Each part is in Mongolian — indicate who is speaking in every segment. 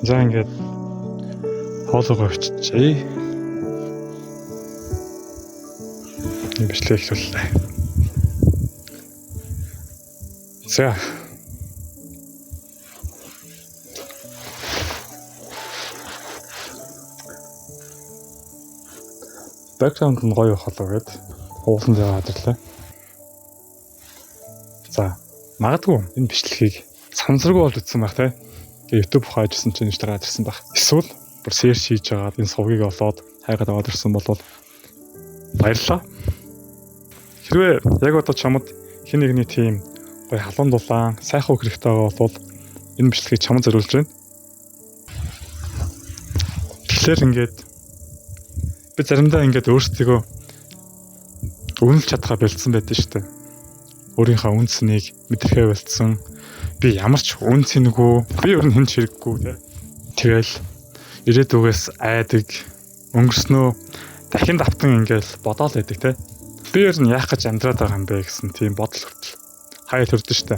Speaker 1: За ингээд хоолойгоо өччихье. Бичлэг эхлүүллээ. За. Бэкграунд нь гоё хоолой гээд уусан зав хадрлаа. За, магадгүй энэ бичлэгийг санамсаргүй болж утсан байх те. YouTube хаажсан чинь тараад ирсэн байх. Эсвэл бүр шеэр хийж байгаа энэ сувгийг олоод хайгаад аваад ирсэн бол баярлалаа. Хэрвээ яг одоо чамд хэн нэгний тийм гоё халуун дулаан, сайхан үг хэрэгтэй байгаа бол энэ бичлэгийг чамд зориулж байна. Тэгэхээр ингээд би заримдаа ингээд өөрсдийгөө үнэлж чадхаа бэлдсэн байдаг шүү дээ. Өөрийнхөө үнцнийг мэдрэхээ бэлдсэн. Би ямар ч үнцэнгүй, би өөр нь хэн ч хэрэггүй те. Тэгэл ирээдүгээс айдаг, өнгөрснөө дахин давтан ингээл бодоол байдаг те. Би ер нь яах гэж амьдраад байгаа юм бэ гэсэн тийм бодол хүртэл хаяа төрдөн штэ.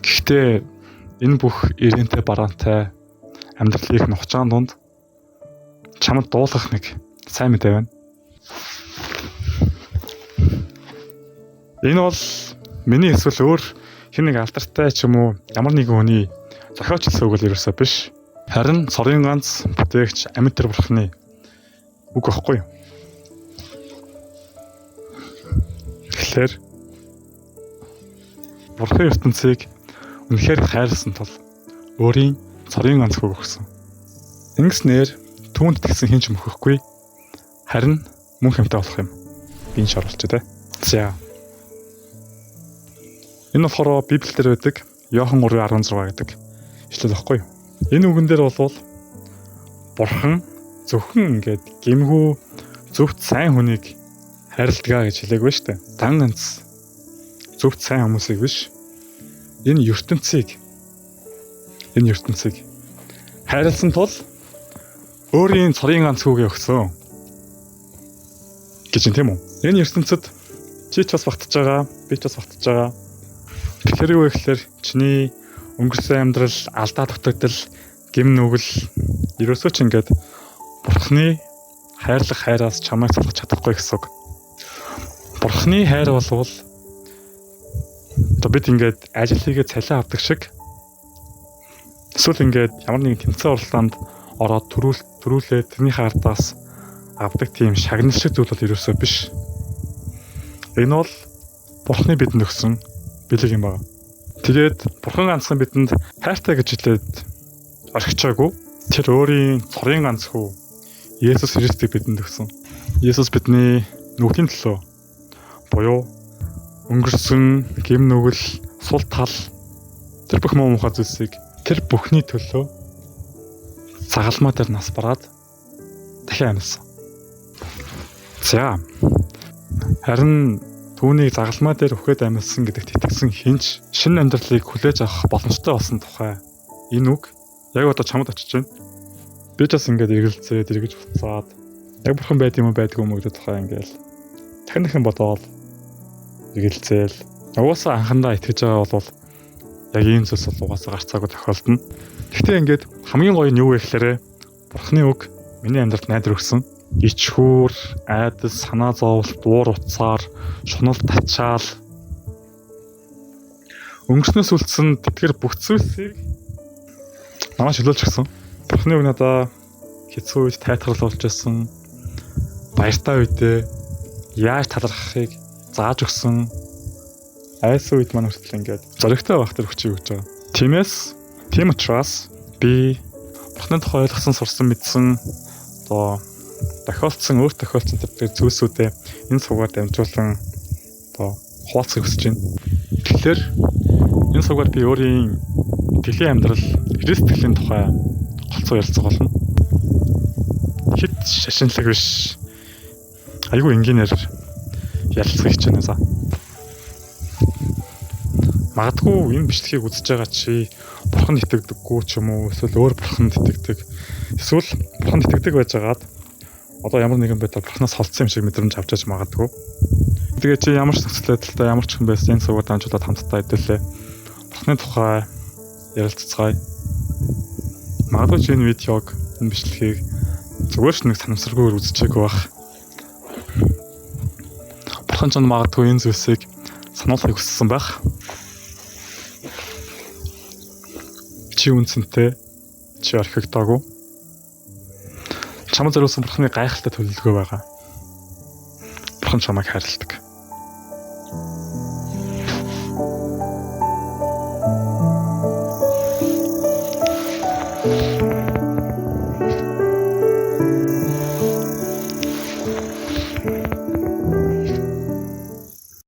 Speaker 1: Гэхдээ энэ бүх ирэнтэй бараантай амьдралыг нухчаан дунд чамд дуулах нэг сайн мэдээ байна. Энэ бол миний эсвэл өөр хэн нэг алдартай ч юм уу ямар нэгэн хүний зохиолчилсан үг л ерөөсөө биш. Харин цорын ганц бүтээгч амьтар бурхны үг байхгүй юу? Тэгэхээр бурхан ертөнцийг үнэхээр хайрласан тул өөрийн цорын ганц хөөг өгсөн. Ингэснээр түүнд тэгсэн хэн ч мөхөхгүй харин мөн хэмтэй болох юм. Гинж оруулж тэ. За. Энэ болохоор Библиэлд байдаг Иохан 3:16 гэдэг ишлэл баггүй юу? Энэ үгэн дээр бол бурхан зөвхөн ингээд гэмгүү зөвхт сайн хүнийг хайрладаг гэж хэлээгүй шүү дээ. Дан ганц зөвхт сайн хүмүүсийг биш. Энэ ертөнцийг хайрласан тул өөрийн цорын ганц хүүгээ өгсөн гэж юм тийм үү? Энэ ертөнцид чи ч бас багтаж байгаа, би ч бас багтаж байгаа. Тэгэхээр юу вэ гэхээр чиний өнгөрсөн амьдрал, алдаа дутагдал, гэм нүгэл ерөөсөө ч ингээд бурхны хайрлах хайраас чамайг салгаж чадахгүй гэсэн үг. Бурхны хайр болвол бид ингээд ажил хийгээд цалин авдаг шиг эсвэл ингээд ямар нэгэн тэмцээн уралдаанд ороод төрүүлээ тэрний хаартаас авдаг тийм шагнал шиг зүйл бол ерөөсөө биш. Энэ бол бурхны бидэнд өгсөн бэлэг юм байна. Тэгээд бурхан ганцхан бидэнд хайртай гэж хэлээд орхичаагүй. Тэр өөрийн цорын ганц хүү Есүс Христийг бидэнд өгсөн. Есүс бидний нүглийн төлөө буюу өнгөрсөн гэм нүгэл, сул тал тэр бүх муу мухай зүйлсийг тэр бүхний төлөө цагаалмаа дээр нас бараад дахин амьдсан. За. Харин түүнийг загалмаа дээр өгөхөд амьдсан гэдэгт итгэсэн хинч шинэ амьдралыг хүлээж авах боломжтой болсон тухай энэ үг яг одоо чамд очиж байна. Би ч бас ингээд эргэлзээд уцаад яг бурхан байд юм уу байдгүй юм уу гэдэг тухай ингээд дахин бодоод эргэлзээл. Угаасаа анхандаа итгэж байгаа бол яг ийм зүйлс бол угаасаа гарцаагүй тохиолдно. Гэхдээ ингээд хамгийн гоё нь юу вэ гэхээр бурханы үг миний амьдралд найдар өгсөн. Ичхүүр, айдас, санаа зовлт, уур уцаар, шунал тачаал өнгөрснөөс үлдсэн тэтгэр бүх зүйлсийг намайг шилүүлж өгсөн. Бурхны үг надаа хэцүү үед тайтгарлуулж байсан. Баяртай үедээ яаж талархахыг зааж өгсөн. Айсан үед маань хүртэл ингээд зоригтой байх тэр хүчийг өгч байгаа. Тийм учраас би бурхны тухай ойлгосон, сурсан, мэдсэн одоо өөр тохиолдсон тэр зүйлсүүдээ энэ сугаар дамжуулан одоо хуваалцахыг хүсэж байна. Тэгэхээр энэ сугаар би өөрийн итгэлийн амьдрал, Христийн тухай голцоо ярилцах болно. Хит шашинлаг биш. Айгүй энгийнээр ярилцахыг хичээнэ за. Магадгүй энэ бичлэгийг үзэж байгаа чи бурханд итгэдэггүй ч юм уу, эсвэл өөр бурханд итгэдэг. Эсвэл бурханд итгэдэг байжгаад одоо ямар нэгэн байдлаар бурхнаас холдсон юм шиг мэдрэмж авч аж магадгүй. Тэгээ чи ямар ч нөхцөл байдалтай ямар ч хүн байсан энэ сугаар дамжуулаад хамтдаа хэдүүлээ. Бурхны тухай ярилццгаая. Магадгүй чи энэ видеог, энэ бичлэгийг зүгээр ч нэг санамсаргүйгээр үзчихээгүй байх. Бурхан ч магадгүй энэ зүйлсийг сануулахыг хүссэн байх. Чи үнцэнтэй, чи орхигдоогүй. Чамд зориулсан Бурханы гайхалтай төлөвлөгөө байгаа. Бурхан чамайг хайрладаг.